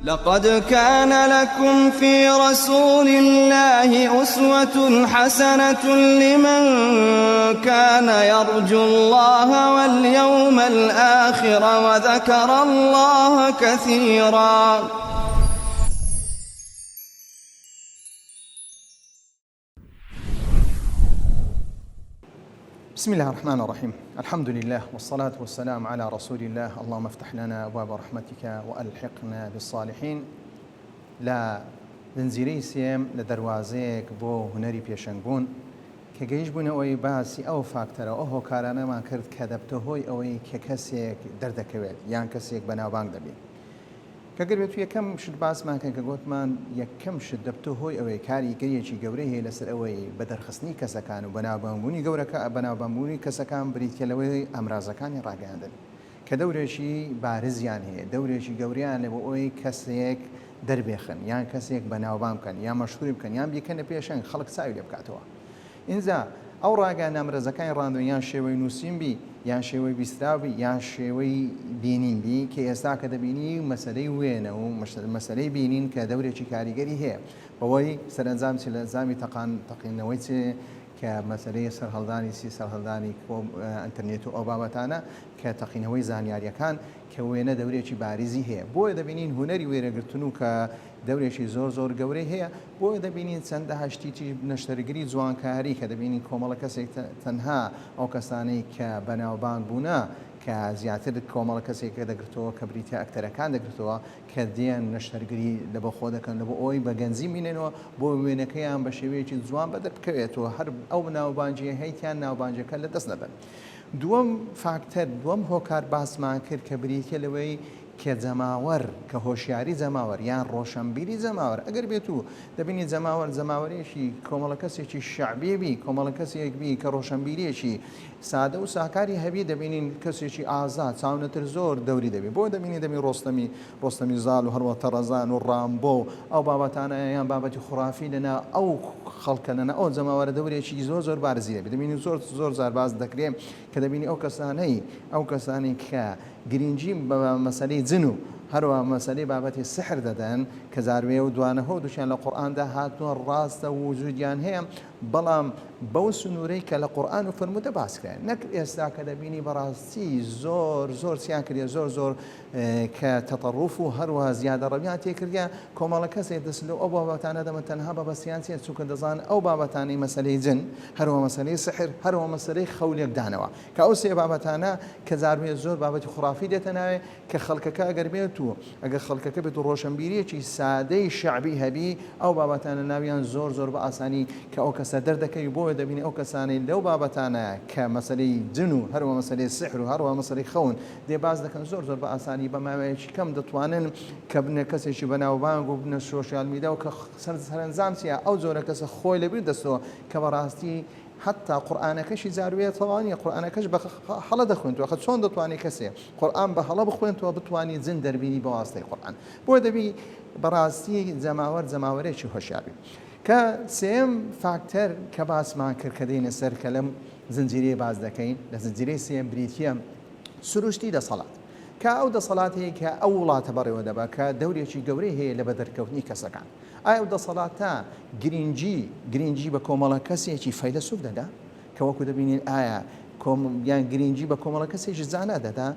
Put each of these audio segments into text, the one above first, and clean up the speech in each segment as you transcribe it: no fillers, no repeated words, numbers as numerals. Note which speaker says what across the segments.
Speaker 1: لقد كان لكم في رسول الله أسوة حسنة لمن كان يرجو الله واليوم الآخر وذكر الله كثيرا.
Speaker 2: بسم الله الرحمن الرحيم. الحمد لله والصلاة والسلام على رسول الله. اللهم افتح لنا أبواب رحمتك وألحقنا بالصالحين. لا زنجيرەی سێم لە دەواازەیەک بۆ هونەری پێشەنگبوون کە گەیشت بوونەوەی باسی ئەو فاکتەرە ئەو هۆکارانەمان کرد کە دەبتە هۆی ئەوەی کە کەسێک دەردەکەوێت یان کەسێک بەناوبانگ دەبێت. کە گەربێت یەکەم شت باسمان کە گوتمان یەکەم شت دەبتە هۆی ئەوەی کاریگەریەکی گەورەی هەیە لەسەر ئەوەی بەدەرخستنی کەسەکان و بەناوبانگبوونی گەورەکە بەناوبانگبوونی کەسەکان بریتکە لەوەی ئەمرازەکانی ڕاگەاندن کە دەورێکی بارزیان هەیە، دەورێکی گەوریان لە بۆ ئەوەی کەسێک دەربێخن یان کەسێک بەناوبانگ بکەن یان مەشهوری بکەن یان بیکەنە پێشەنگ خەڵک چاوی لێ بکاتەوە. ئینجا ئەو ڕاگەیان ئەمرازەکانی ڕاندوون یان شێوەی نووسینبی یان شێوەی بیستراوی یان شێوەی بینینبی کە ئێستا کە دەبینی مەسەلەی وێنە و مەسەلەی بینین کە دەورێکی کاریگەری هەیە بەوەی سەرنجام سەرنجامی تەقینەوەی کە مەسەلەی سەرهەڵدانی سەرهەڵدانی ئینتەرنێت و ئەو بابەتانە کە تەقینەوەی زانیاریەکان کە وێنە دەورێکی بارزی هەیە. بۆیە دەبینین هونەری وێرەگرتن و کە دەورێکی زۆر گەورەی هەیە. بۆیە دەبینین چەندە هەشتیی نەشتەرگری جوانکاری کە دەبینین کۆمەڵە کەسێک تەنها ئەو کەسانەی کە بەناوبانگ بوونە کە زیاتر کۆمەڵە کەسێک کە دەگرتەوە کە بریتە ئەکتەرەکان دەگرتەوە کە دێن نەشتەرگری لە بە خۆ دەکەن لە بۆ ئەوی بە گەنجی بینێنەوە بۆ وێنەکەیان بە شێوەیەکی جوان بەدەربکەوێتەوە هەر ئەو ناوبانجیە هەیتیان ناوبانجەکە لە دەست نەبن. دووەم فاکتەر دووەم هۆکار باسمان کرد کە بریتە لەوەی کە جەماوەر کە هۆشیاری جەماوەر یان ڕۆشنبیری جەماوەر ئەگەر بێت و دەبینی جەماوەرێکی کۆمەڵە کەسێکی شەعبیبی کۆمەڵە کەسێکبی کە ڕۆشنبیریەکی سادە و ساکاری هەبی دەبینین کەسێکی ئازاد چاونەتر زۆر دەوری دەبێت. بۆ دەبینی دەبی ڕۆستەمی زال و هەروە تەڕەزان و ڕامبۆ ئەو بابەتانە یان بابەتی خوڕافی لەنا ئەو خەڵکە لەنا ئەو جەماوەرە دەورێکی زۆر بارزی دەبێت. دەبینی زۆر زار باز دەکرێت کە دەبینی ئەو کەسانی کە گرنگی بە مەسەلەی جن و هەروە مەسەلەی بابەتی سحر دەدەن کە زاروێ و دوانەهە و دووشیان لە قورئاندا هاتووە ڕاستە و وجودیان هەیە، بەڵام بەو سنوورەی کە لە قورئان و فەرموودە باسکرێن نەک ئێستا کە دەبینی بەڕاستی زۆر چیان کردێ زۆر کە تەطەڕوف و هەروە زیادە ڕەویان تێکردە کۆمەڵە کەسێک دەست لەو ئەو بابەتانە دەمە تەنها بەبەستیان چێت چونکە دەزان ئەو بابەتانەی مەسەلەی جن هەروە مەسەلەی سحر هەروە مەسەلەی خەولێکدانەوە کە ئەو سێ بابەتانە کە زاروێ زۆر بابەتی خوڕافی دێتە ناوێ کە خەڵکەکە ئەگەر بێت و ئەگەر خەڵکەکە بێت و ڕۆشنبیریەکی سادەی شەعبی هەبی ئەو بابەتانە ناویان زۆر بە ئاسانی کە ئەو کەسە دەردەکەی بۆیە دەبینی ئەو کەسانی لەو بابەتانە کە مەسەلەی جن و هەروە مەسەلەی سحر و هەروە مەسەلەی خەون دێ باز دەکەن زۆر بە ئاسانی بە ماوەیەکی کەم دەتوانن کە بنە کەسێکی بەناوبانگ و بنە سۆشیال میدیا و کە سەرنجام چیە ئەو جۆرە کەسە خۆی لەبیر دەستەوە کە بەڕاستی حتا قورئانەکەشی زاروێت تەوانیە قورئانەکەش بە هەڵە دەخوێنەوە خە چۆن دەتوانێت کەسێ قورئان بە هەڵە بخوێنەوە بتوانانی جن دەربینی بە واستەی قورئان. بۆ دەبی بەڕاستی جەماوەر هۆشیاری. کە سێم فاکتەر کە باسمان کرد کە دێنە سەر کە لەم زنجیرەیە باز دەکەین لە زنجیرەی سێم بریتیە سروشتی دەسەڵات کە ئەو دەسەڵات هەیە کە ئەو وڵاتە بەڕێوە دەبا کە دەورێکی گەورەی هەیە لە بەدەرکەوتنی کەسەکان. ئایا ئەو دەسەڵاتە گرنگی بە کۆمەڵە کەسێکی فەیلسوف دەدا کە وەکو دەبینین ئایا یان گرنگی بە کۆمەڵە کەسێکی زانا دەدا،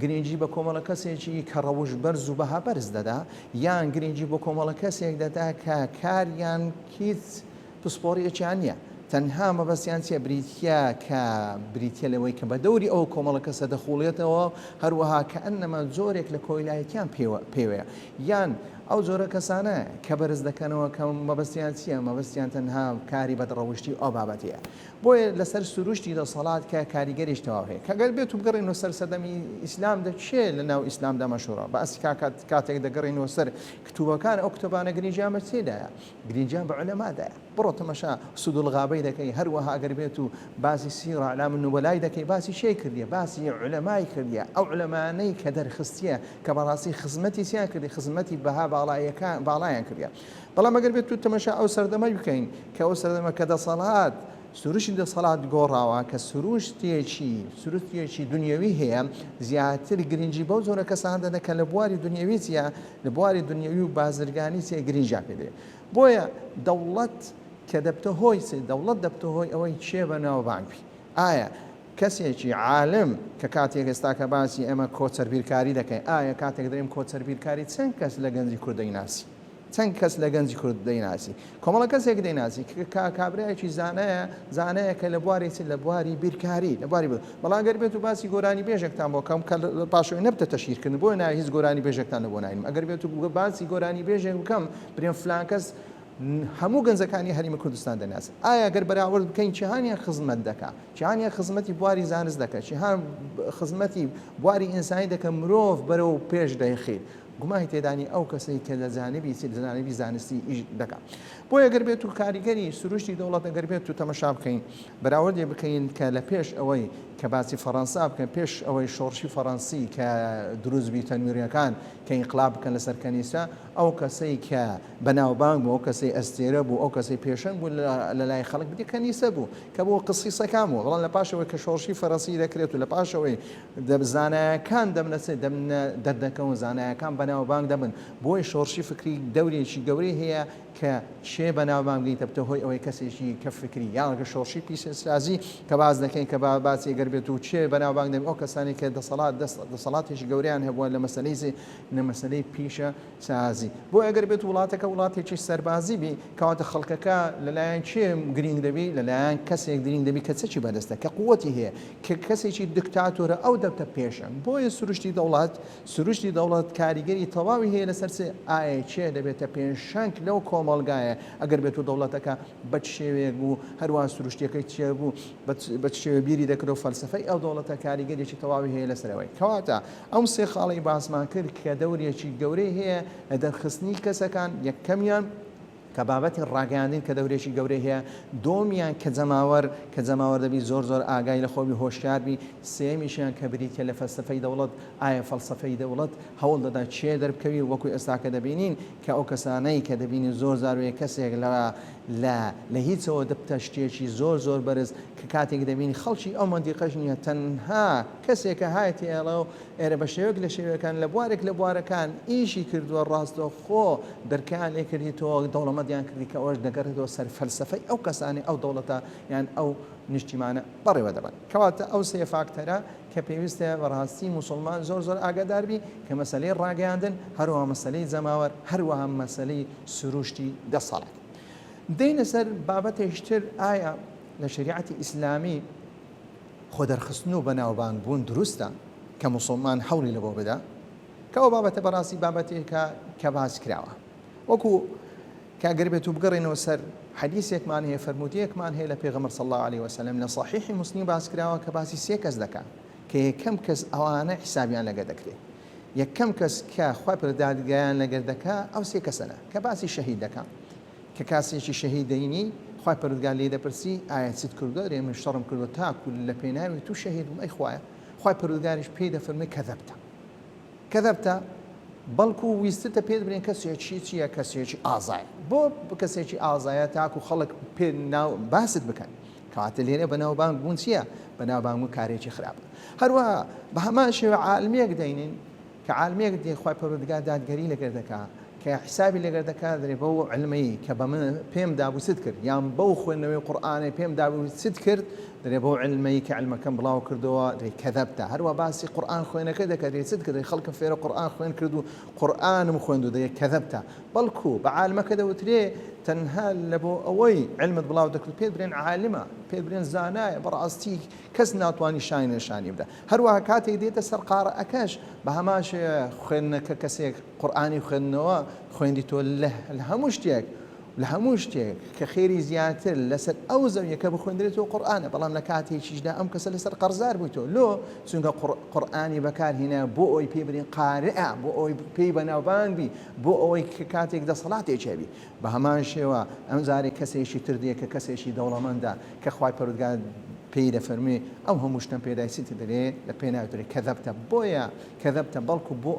Speaker 2: گرنگی بە کۆمەڵە کەسێکی کە ڕەوش بەرز و بەها بەرز دەدا، یان گرنگی بە کۆمەڵە کەسێک دەدا کە کاریان هیچ پسپۆڕیەکیان نییە تەنها مەبەستیان چیە بریتە لەوەی کە بە دەوری ئەو کۆمەڵە کەسە دەخوڵێتەوە هەروەها کە ئەنەما زۆرێک لە کۆیلایەتیان پێوەیە یان ئەو جۆرە کەسانە کە بەرز دەکەنەوە کە مەبەستیان چییە مەبەستیان تەنها کاری بەدڕەوشتی ئەو بابەتەیە. بۆیە لەسەر سروشتی دەسەڵات کە کاریگەریش تەواو هەیە کەگەر بێت و بگەڕێنەوە سەر سەدەمی ئیسلامدا چێ لە ناو ئیسلامدا مەشهوورە بەئەسی کاتێک دەگەڕێنەوە سەر کتوبەکان ئەو کتوبانە گرنگیان بە چێدایە گرنگیان بە عولەمادایە. بڕۆ تەماشا سود الغابەی دەکەی هەروەها ئەگەر بێت و باسی سیرە ئەعلام النوبەلای دەکەی باسی شێ کردیە باسی عولەمای کردیە ئەو عولەمانەی کە دەرخستیە کە بەڕاستی خزمەتی چیان کردی خزمەتی بەها باڵایان کردیە. بەڵام ئەگەر بێت و تەماشا ئەو سەردەمە بکەین کە ئەو سەردەمە کە دەسەڵات سروشی دەسەڵات گۆڕاوە کە سروشتێکی دنیاوی هەیە زیاتر گرنگی بەو زۆرە کەسان دەدەن کە لە بواری دنیاوی چیە لە بواری دنیاوی و بازرگانی چێ گرنجا پێدێ بۆیە دەوڵەت کە دەبتە هۆی دەوڵەت دەبتە هۆی ئەوەی چێ بەناوبانگی ئایا کەسێکی عالم کە کاتێک ئێستا کە باسی ئێمە کۆچەربیرکاری دەکەین ئایا کاتێک دەریم کۆچەربیرکاری چەند کەس لە گەنجی کورد دەیناسی چەند کەس لە گەنجی کورد دەیناسی کۆمەڵە کەسێک دەیناسی کابراایکی زانەیە کە لە بواری لە بواری بیرکاری لە بواری بەڵام گەر بێت و باسی گۆرانی بێژێکتان بۆ کەم کە پاشۆی نەبتە تەشیرکردن بۆ ناوی هیچ گۆرانی بێژێکتان لە بۆ ناینم ئەگەر بێت و باسی گۆرانی بێژێک بکەم برێن فلان کەس هەموو گەنجەکانی هەریمە کوردستان دەناس ئایا گەر بەراورد بکەین چیهانیان خزمەت دەکا چیهانیان خزمەتی بواری زانست دەکە چیهان خزمەتی بواری ئینسانی دەکە مرۆڤ بەرەو پێش دەیخیر گومای تێدانی ئەو کەسەی کە لە جانبی زانستی ئیش دەکات بۆیە گەر بێت و کاریگەری سروشتی دەوڵەت ئەگەر بێت و تەمەشا بکەین بەراوردێ بکەین کە لە پێش ئەوەی کە باسی فەڕەنسا بکەن پێش ئەوەی شۆڕشی فەڕەنسی کە دروستبی تەنویریەکان کە ئینقلاب بکەن لەسەر کەنیسا ئەو کەسەی کە بەناوبانگ بوو ئەو کەسەی ئەستێرە بوو ئەو کەسەی پێشەنگ بوو لە لای خەڵک بدی کەنیسە بوو کە بۆ قسیسەکان بوو بەڵام لە پاشەوەی کە شۆڕشی فەڕەنسی دەکرێت و لە پاشەوەی زانایەکان دەردەکەون زانایەکان بەناوبانگ دەبن بۆی شۆڕشی فکری دەورێکی گەورەی هەیە کە شێ بەناوبانگی دەبتە هۆی ئەوەی کەسێکی کە فکری یانگە شۆڕشی پیسەسازی کە باز دەکەین کە باسی گەر بێت و چێ بەناوبانگ دەبێت ئەو کەسانی کە دەسەڵاتێکی گەوریان هەبووە لە مەسەلەی پیشە سازی بۆ ئەگەر بێت وڵاتەکە وڵاتێکی سەربازی بی کەواتە خەڵکەکە لەلایەن چێ گرنگ دەبی لەلایەن کەسێک گرنگ دەبی کە چی بەدەستە کە قووەتی هەیە کە کەسێکی دیکتاتۆرە ئەو دەبتە پێشەنگ بۆیە سروشتی دەوڵەت کاریگەری تەواوی هەیە لەسەر ئایا چێ دەبێتە پێشەنگ لەو کۆمەڵگایە ئەگەر بێت و دەوڵەتەکە بە شێوەیەک بوو هەروان سروشتیەکەی چێ بوو بە شێوە بیری دەکرێت و فەلسفەی ئەو دەوڵەتە کاریگەریی تەواوی هەیە لەسەرەوەی کەواتە ئەم سێ خاڵی باسمان کرد کە دەورێکی گەورەی هەیە لە دەرخستنی کەسەکان یەکەمیان کە بابەتی ڕاگەاندن کە دەورێکی گەورەی هەیە دومیان کە جەماوەر دەبی زۆر ئاگای لە خۆی هۆشیاربی سێمیشیان کە بریتە لە فەلسفەی دەوڵەت ئایا فەلسفەی دەوڵەت هەوڵ دەدا چێ دەربکەوی وەکوی ئێستا کە دەبینین کە ئەو کەسانەی کە دەبینی زۆر زاروەیە کەسێک لە هیچەوە دەبتە شتێکی زۆر بەرز کە کاتێک دەبینی خەڵکی ئەو مەندیقەش نییە تەنها کەسێکە هایەتی ئێڵە و ئێرە بە شێوەیەک لە شێوەکان لە بوارێک لە بوارەکان ئیشی کردووە ڕاستەخۆ دەرکیان لێ کردیتەوە دەوڵەمەندیان کردی کە ئەوەش دەگەڕێتەوە سەر فەلسفەی ئەو کەسانی ئەو دەوڵەتە یان ئەو نیشتیمانە بەڕێوە دەبن کەواتە ئەو سێ فاکتەرە کە پێویستە بەڕاستی موسڵمان زۆر ئاگاداربی کە مەسەلەی ڕاگەاندن هەروەها مەسەلەی جەماوەر هەروەها مەسەلەی سروشتی دەسەڵات دەینە سەر بابەتێکتر ئایا لە شریعەتی ئیسلامی خۆدەرخستن و بەناوبانگ بوون دروستە کە موسڵمان هەوڵی لەبۆ بدا کە ئەو بابەتە بەڕاستی بابەتێکە کە باس کراوە وەکو کاگەر بێت و بگەڕێنەوە سەر حەدیثێکمان هەیە فەرموودیەکمان هەیە لە پێغەمبەر صلی الله علیه وسلم لە صحیحی مسلم باس کراوە کە باسی سێ کەس دەکات کە یەکەم کەس ئەوانە حسابیان لەگە دەکرێت یەکەم کەس کە خوا پەروەردگایان لەگەر دەکات ئەو سێ کەسەنە کە باسی شەهید دەکات کە کاسێکی شەهید دەینی خوا پەروەردگار لێ دەپرسی ئایا چیت کردووە دەڵێ من شەڕم کردووە تاکو لە پێناوی تو شەهید بووم ئەی خوایە خوا پەروەردگاریش پێی دەفەرمێ کەذەبتە بەڵکو ویستتە پێ بڵێن کەسێکی چییە کەسێکی ئازایە بۆ کەسێکی ئازایە تاکو خەڵک پێ باست بکەن کەواتە لێرە بەناوبانگ بوون چییە بەناوبانگ و کارێکی خراپە هەروەها بە هەمان شێوە عالمێک دەینین کە عالمێک دێ خوا پەروەردگار دادگەری لەگەر دەکات کە حسابی لەگەر دەکات دەرێ بەو علمەی کە بە من پێم دابوو چت کرد یان بەو خوێندنەوەی قورئانی پێم دابوو چت کرد دەرێ بەو علمەی کە علمەکەم بڵاو کردەوە دەرێ کەذەبتە هەروە باسی قورئان خوێنەکە دەکات دەرێ چت کرد خەڵکم فێرە قورئان خوێن کرد و قورئانم خوێند و دەرێ کەذەبتە بەڵکو بە عالمەکە دەوترێ تەنها لە بۆ ئەوەی علمت بڵاو دەکرد پێت برێن عالمە پێت برێن زانایە بەڕاستی کەس ناتوانانی شانی بدە هەروەها کاتێک دێتە سەر قارەئەکەش بە هەمان شێوە خوێندنەکە کەسێک قورئانی خوێندنەوە خوێندیتۆ لە هەموو شتێک کە خێری زیاتر لەسەر ئەو زەویەکە بخوێندرێتەوە قورئانە بەڵام لە کاتێکیشدا ئەم کەسە لەسەر قەرزار بوویتەوە لۆ چونکە قورئانی بەکارهێنا بۆ ئەوی پێ برێن قارئە بۆ ئەوی پێی بەناوبانگ بی بۆ ئەوەی کە کاتێک دەسەڵاتێک هەبی بە هەمان شێوە ئەم جارێک کەسێکی تر دێ کە کەسێکی دەوڵەمەندە کە خوای پەروەردگار پێی دەفەرمێ ئەو هەموو شتم پێدایسیتە دەرێ لە پێ ناوترێت کەذەبتە بۆیە کەذەبتە بەڵکو بۆ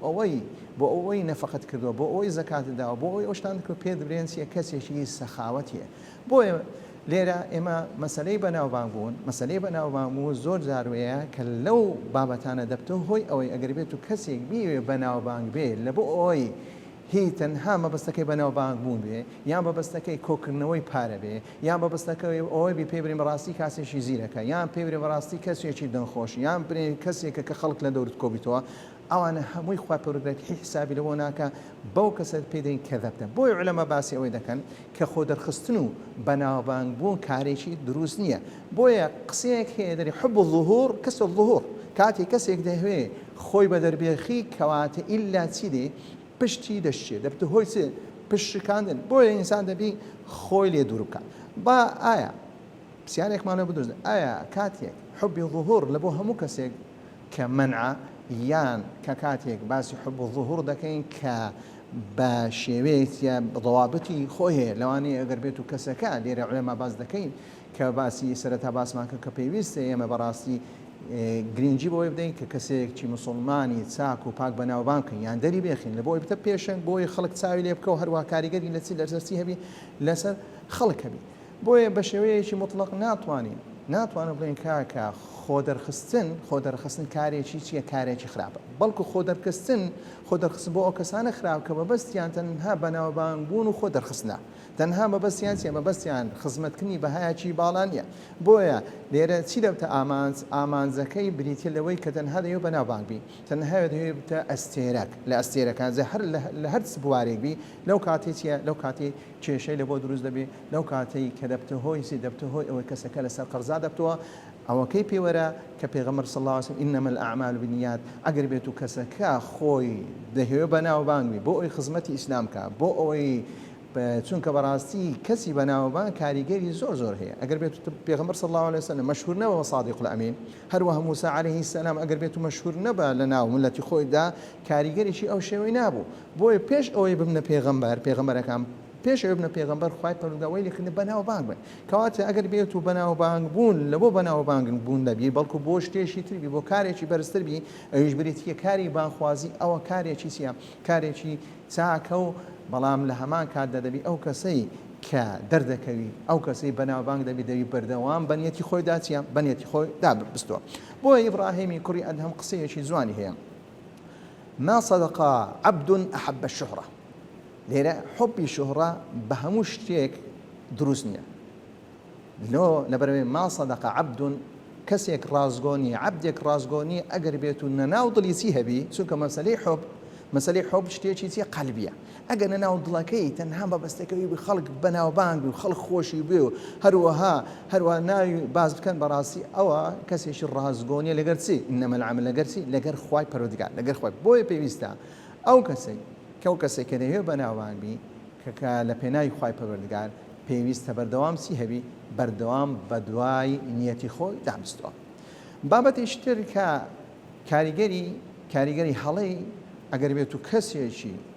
Speaker 2: ئەوەی نەفەقەت کردووە بۆ ئەوەی زەکات داوە بۆ ئەوەی ئەو شتان کرد پێ دەبرێن چیە کەسێکی سەخاوەتیە بۆیە لێرە ئێمە مەسلەی بەناوبانگبوون مەسلەی بەناوبانگبوون زۆر جاروەیە کە لەو بابەتانە دەبتەوە هۆی ئەوەی ئەگەر بێت و کەسێک بیوێ بەناوبانگ بێ لە بۆ ئەوەی هی تەنها مەبەستەکەی بەناوبانگبوون بێ یان بەبەستەکەی کۆکردنەوەی پارە بێ یان بەبەستەکەی ئەوەی بێ پێبرین بەڕاستی کاسێکی زیرەکە یان پێبرێ بەڕاستی کەسێکی دڵخۆش یان برێ کەسێکە کە خەڵک لە دەورت کۆبیتەوە ئەوانە هەمووی خوا پەروەردگاری حیسابی لەوە ناکە بەو کەسە پێدەین کەذەبتە بۆی عولەما باسی ئەوەی دەکەن کە خۆ دەرخستن و بەناوبانگبوون کارێکی دروست نییە بۆیە قسەیەک هەیە دەری حب الظهور کەس الظهور کاتی کەسێک دەهوێ خۆی بە دەربێخی کەواتە ئیلا چی دێ پشتی دەشتێ دەبتە هۆی چ پشت شکاندن بۆیە ئینسان دەبی خۆی لێ دوور بکە با ئایا پرسیارێکمانە بدۆزن ئایا کاتێک حبی ظهور لە بۆ هەموو کەسێک کە منعە یان کە کاتێک باسی حب الظهور دەکەین کە بە شێوەیە ضوابطی خۆی هەیە لەوانەیە ئەگەر بێت و کەسەکە لێرە عولەما باس دەکەین کە باسی سەرەتا باسمان کە پێویستە ئێمە بەڕاستی گرنگی بۆی بدەین کە کەسێکی مسلمانی چاک و پاک بەناوبانکەین یان دەری بێخین لە بۆی بتە پێشنگ بۆی خەڵک چاوی لێ بکە و هەروە کاریگەری لە چی لەسەرچی هەبی لەسەر خەڵک هەبی بۆیە بە شێوەیەکی مطلق ناتوانە بڵێن کاکە خۆ دەرخستن کارێکی چییە کارێکی خراپە بەڵکو خۆ دەرخستن بۆ ئەو کەسانە خراپ کە بەبەستیان تەنها بەناوبانگبوون و خۆ دەرخستنە تەنها مەبەستیان چیە مەبەستیان خزمەتکردنی بەهایەکی باڵا نیە بۆیە لێرە چی دەبتە ئامانجەکەی بریتە لەوەی کە تەنها دەیە بەناوبانگبی تەنها دەوێت بتە ئەستێرەک لە ئەستێرەکان لە هەر بوارێک بی لەو کاتێ چیە لەو کاتی کێشەی لە بۆ دروست دەبێت لەو کاتەی کە دەبتە هۆی ئەوەی کەسەکە لەسەر قەرزا دەبتەوە ئەوەکەی پێوەرە کە پێغەمبەر صلی الله علیه و سلم ئینەما الأعمال بالنیات ئەگەر بێت و کەسەکە خۆی دەهوێ بەناوبانگبی بۆ ئەوەی خزمەتی ئیسلام کە بۆ ئەوەی چونکە بەڕاستی کەسی بەناوبان کاریگەری زۆر هەیە ئەگەر بێت پێغەمبەر صلی الله علیه و سلم مەشهور نەبە بە صادق الأمین هەروەها موسی عەلەیه السلام ئەگەر بێت و مەشهور نەبە لە ناو ملەتی خۆیدا کاریگەریی ئەو شێوەی نابوو بۆیە پێش ئەوەی ببنە پێغەمبەرەکان پێش ئەوە بنە پێغەمبەر خوای پەروەردگاری لێکردن بەناوبانگ بن کەواتە ئەگەر بێت و بەناوبانگ بوون لە بۆ بەناوبانگ بوون دەبی بەڵکو بۆ شتێکی تربی بۆ کارێکی بەرزتر بی ئەویش بریتیە کاری بانخوازی ئەوە کارێکی چیە کارێکی چاکە و بەڵام لە هەمان کاتدا دەبی ئەو کەسەی کە دەردەکەوی ئەو کەسەی بەناوبانگ دەبی بەردەوام بەنیەتی خۆی داچیە بەنیەتی خۆی دابستووە بۆ ئیبراهیمی کوڕی ئەدهم قسەیەکی جوانی هەیە ما صدق عبد أحب الشهرة لێرە حبی شوهڕە بە هەموو شتێک دروست نییە لەبەرەوەی ما صدق عبد کەسێک ڕازگۆنی عەبدێک ڕازگۆنی ئەگەر بێت و نەناو دڵی چی هەبی چونکە مەسەلەی حب شتێکی چیە قەلبیە ئەگەر نەناو دڵەکەی تەنها بەبەستەکەوی بە خەڵک بەناوبانگ و خەڵک خۆشی بێ و هەروە ناوی باز بکەن بەڕاستی ئەوە کەسێکی ڕازگۆنیە لەگەر چی ئینەما العەمل لەگەر چی لەگەر خوای پەروەردگار لەگەر خوای بۆیە پێویستە ئەو کەسێک کە دەیەوێت بەناوبانگبی کە لە پێناوی خوای پەروەردگار پێویستە بەردەوام چی هەبی بەردەوام بە دوای نیەتی خۆی دابستەوە بابەتێکی تر کە کاریگەری هەڵەی ئەگەر بێت و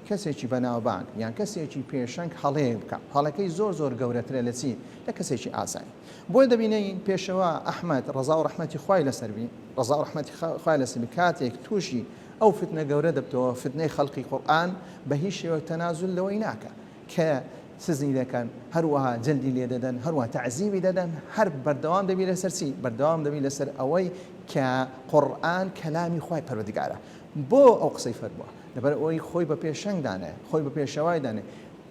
Speaker 2: کەسێکی بەناوبانگ یان کەسێکی پێشەنگ هەڵەیە بکە هەڵەکەی زۆر گەورەترە لە چی لە کەسێکی ئاسایی بۆی دەبینین پێشەوە ئەحمەد ڕەزا و ڕەحمەتی خوای لەسەربی ڕەزا و ڕەحمەتی خوای لەسەربی کاتێک تووشی ئەو فتنە گەورە دەبتەوە فتنەی خەڵقی قورئان بە هیچ شێوە تەنازل لەوەی ناکە کە سزنی دەکەن هەروەها جەلدی لێ دەدەن هەروەها تەعزیبی دەدەن هەر بەردەوام دەبی لەسەر چی بەردەوام دەبی لەسەر ئەوەی کە قورئان کەلامی خوای پەروەردگارە بۆ ئەو قسەی فەرمووە لەبەر ئەوەی خۆی بە پێشەنگدانێ خۆی بە پێشەوای دانێ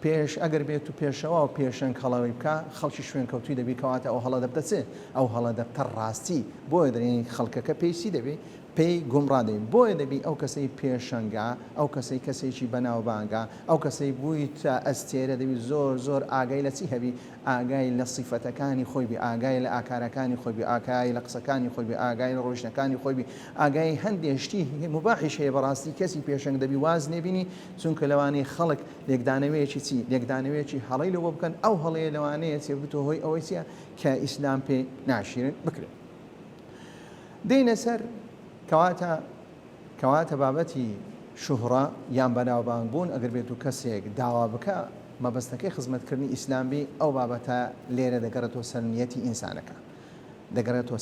Speaker 2: پێش ئەگەر بێت و پێشەوە و پێشەنگ هەڵەوەی بکە خەڵکی شوێن کەوتوی دەبی کەواتە ئەو هەڵە دەبتە چێ ئەو هەڵە دەبتە ڕاستی بۆیە دەرێنی خەڵکەکە پێیسی دەبێت پێی گومڕادەین بۆیە دەبی ئەو کەسەی پێشەنگا ئەو کەسێکی بەناوبانگا ئەو کەسەی بووی تا ئەستێرە دەبی زۆر ئاگای لە چی هەبی ئاگای لە سیفەتەکانی خۆی بی ئاگای لە ئاکارەکانی خۆی بی ئاگای لە قسەکانی خۆی بی ئاگای لە ڕۆژنەکانی خۆی بی ئاگای هەندێک شتی مباحیش هەیە بەڕاستی کەسی پێشەنگ دەبی واز نێبینی چونکە لەوانەیە خەڵک لێکدانەوەیەکی هەڵەی لەوە بکەن ئەو هەڵەیە لەوانەیە چێ بتۆ هۆی ئەوەی چیە کە ئیسلام پێ ناشرین بکرێت دێنە سەر کەواتە بابەتی شوهڕە یان بەناوبانگبوون ئەگەر بێت و کەسێک داوا بکە مەبەستەکەی خزمەتکردنی ئیسلامی ئەو بابەتە لێرە دەگەڕێتەوە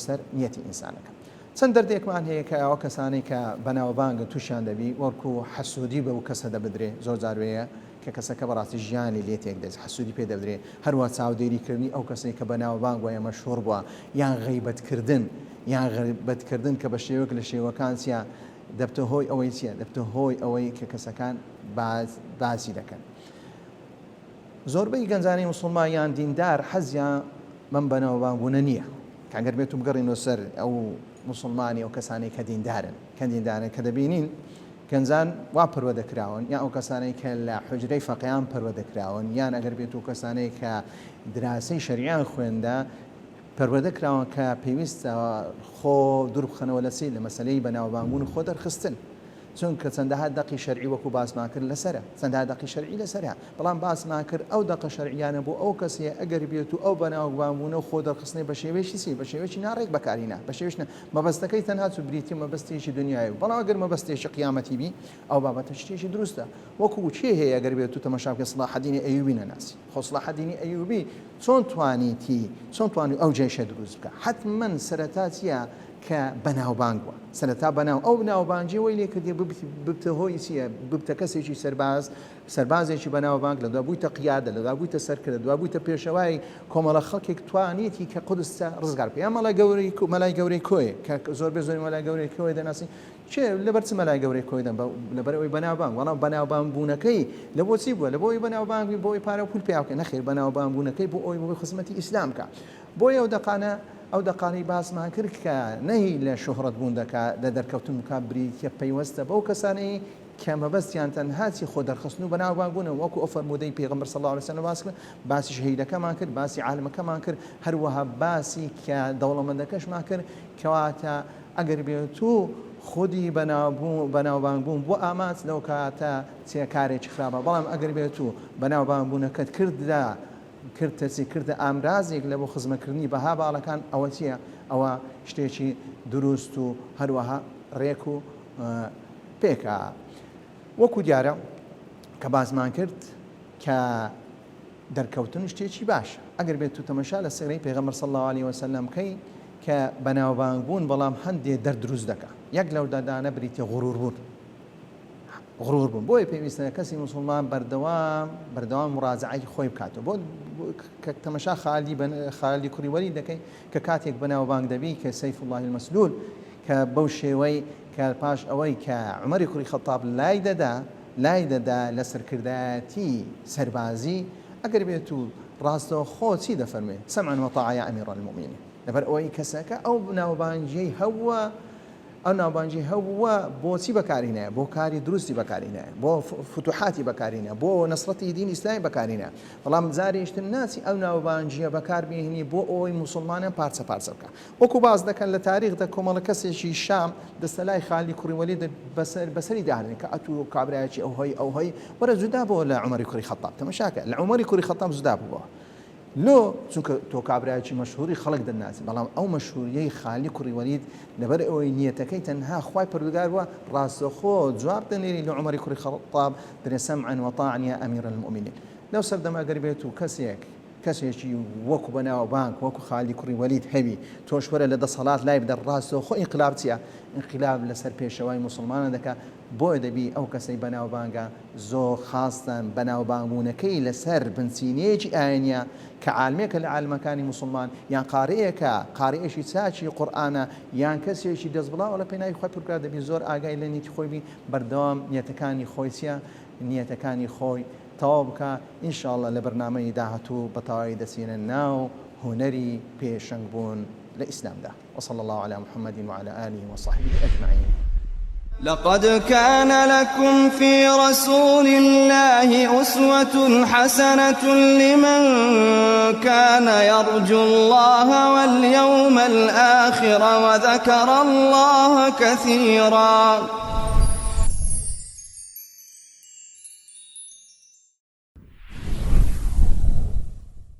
Speaker 2: سەر نیەتی ئینسانەکە چەند دەردێکمان هەیە کە ئەوە کەسانی کە بەناوبانگە تووشیان دەبی وەرکو حەسوودی بە و کەسە دەبدرێ زۆر جاروەیە کە کەسەکە بەڕاستی ژیانی لێ تێک دەست حەسوودی پێ دەبدرێ هەروە چاودێریکردنی ئەو کەسێک کە بەناوبانگ وایە مەشهوور بووە یان غیبەتکردن کە بە شێوەیەک لە شێوەکان چیە دەبتە هۆی ئەوەی چیە دەبتە هۆی ئەوەی کە کەسەکان باسی دەکەن. زۆربەی گەنجانی موسڵمان یان دیندار حەزیان من بەناوبانگبوونە نییە کەگەر بێت و بگەڕینەوە سەر ئەو مسلمانی ئەو کەسانی کە دیندارن کە دەبینین گەنجان وا پەروەدەکراون یان ئەو کەسانەی کە لە حوجرەی فەقیهان پەروەدەکراون یان ئەگەر بێت و کەسانەی کە دراسی شەریعان خوێندا پەروەدەکراون کە پێویستە خۆ دوور بخەنەوە لەسەی لە مەسەلەی بەناوبانگبوون خۆ دەرخستن چونکە چەندەها دەقی شەرعی وەکو باسمان کرد لەسەرە چەندەها دەقی شەرعی لەسەرە بەڵام باسمان کرد ئەو دەقە شەرعیانە بۆ ئەو کەسێ ئەگەر بێت و ئەو بەناوبانگبوونە و خۆ دەرخستنی بە شێوەیەکی چی بە شێوەیەکی ناڕێک بەکارینە بە شێوەیەکی مەبەستەکەی تەنها چ بریتی مەبەستێکی دنیای بەڵام ئەگەر مەبەستێکی قیامەتی بی ئەو بابەتە شتێکی دروستە وەکو چێ هەیە ئەگەر بێت و تەماشا بکە سڵاح الدین ئەیوبی نەناسی خۆ صلاح الدین ئەیوبی چۆن توانی ئەو جێشە دروست بکە حتمما سەرەتا چیە کە بەناوبانگ بووە سەرەتا بەناو ئەو بەناوبانگی وەی لێ کردی ببتە هۆی چیە ببتە کەسێکی سەربازێکی بەناوبانگ لە دوای بوویتە قیادە لە دوای بوویتە سەرکردە دوای بوویتە پێشەوای کۆمەڵە خەڵکێک توانێتی کە قودستە ڕزگار پێ یا مەلای گەورەی کۆیە کە زۆربەی مەلای گەورەی کۆی دەناسی چێ لەبەر چ مەلای گەورەی کۆی دەن لەبەر ئەوەی بەناوبانگ وەڵام بەناوبانگبوونەکەی لە بۆچی بووە لە بۆی بەناوبانگی بۆی پارە و پول پێ بکەن نەخێر بەناوبانگبوونەکەی بۆ ئەوی خزمەتی ئیسلام کە بۆیە ئەو دەقانەی باسمان کرد کە نەهی لە شۆهرەت بوون دەکات لە دەرکەوتن کا بریتە پەیوەستە بەو کەسانەی کە مەبەستیان تەنهاچی خۆ دەرخستن و بەناوبانگبوونە وەکو ئەو فەرمودەی پێغەمبەر صلی الله علیه و سلم باس کرد باسی شەهیدەکەمان کرد باسی عالمەکەمان کرد هەروەها باسی کە دەوڵەمەندەکەشمان کرد کەواتە ئەگەر بێت و خودی بەناوبانگبوون بۆ ئاماچ لەو کاتە کارێکی خراپە بەڵام ئەگەر بێت و بەناوبانگبوونەکەت کردە ئامرازێک لە بۆ خزمەکردنی بەها باڵەکان ئەوە چییە ئەوە شتێکی دروست و هەروەها ڕێک و پێکە وەکو دیارە کە باسمان کرد کە دەرکەوتن شتێکی باشە ئەگەر بێت و تەمەشا لە سێرەی پێغەمبەر صلی الله علیه وسلم کەی کە بەناوبانگبوون بەڵام هەندێک دەردروست دەکات یەک لەو دەردانە بریتە غرور بوون بۆیە پێویستە کەسی موسڵمان بەردەوام مراجعەی خۆی بکاتەوە بۆ کە تەمەشا خالی کوڕی وەلید دەکەی کە کاتێک بەناوبانگ دەبی کە سەیف الله المەسلول کە بەو شێوەی کە پاش ئەوەی کە عومەری کوڕی خەتاب لای دەدا لە سەرکردایەتی سەربازی ئەگەر بێت و ڕاستەوخۆ چی دەفەرمێ سەمعا وەطاعە یا ئەمیرە المؤمنین لەبەر ئەوەی کەسەکە ئەو ناوبانگیەی هەووە ئەو ناوبانگی هەووە بۆچی بەکارینە بۆ کاری دروستی بەکارینە بۆ فتوحاتی بەکارینە بۆ نەسرەتی دین ئیسلامی بەکارینە بەڵام جارێشتر ناچی ئەو ناوبانگیە بەکاربێنی بۆ ئەوەی موسڵمانیان پارچە بکە وەکو باز دەکەن لە تاریخدا کۆمەڵە کەسێکی شام دەستە لای خالی کوڕی وەلید بەسەری داهێنێ کە ئەتو کابرایەکی ئەوهەی وەرە جودا بۆ لە عومەری کوڕی خەتاب تەماشاکە لە عومەری کوڕی خەتاب جودا بووە لۆ چونکە تۆ کابرایەکی مەشهوری خەڵک دەناسی بەڵام ئەو مەشهوریەی خالی کوڕی وەلید لەبەر ئەوەی نیەتەکەی تەنها خوای پەروەردگار وە ڕاستەخۆ جواب دەنێری لە عومەری کوڕی خەتاب دەرێ سەمعا وەطاعە یا ئەمیرە المؤمنین لەو سەردەما ئەگەر بێت و کەسێکی وەکو بەناوبانگ وەکو خالی کوڕی وەلید هەبی تۆش وەرە لە دەسەڵات لای بدە ڕاستەخۆ ئینقلاب چییە ئینقلاب لەسەر پێشەوای موسڵمانە دەکات بۆیە دەبی ئەو کەسەی بەناوبانگە زۆر خاستن بەناوبانگبوونەکەی لەسەر بنچینەیەکی ئاینیە کە عالمێکە لە عالمەکانی موسڵمان یان قارەیەکە قارئێکی چاچی قورئانە یان کەسێکی دەست بڵاو لە پێناوی خوای پەروەردگار دەبی زۆر ئاگای لە نیەتی خۆی بی بەردەوام نیەتەکانی خۆی چییە نیەتەکانی خۆی تەواو بکە ئینشاءڵڵا لە بەرنامەی داهاتوو بە تەواوی دەچینە ناو هونەری پێشەنگبوون لە ئیسلامدا وصلى الله على محمد وعلى آله وصحبه أجمعين.
Speaker 1: لقد كان لكم في رسول الله أسوة حسنة لمن كان يرجو الله واليوم الآخر وذكر الله كثيرا.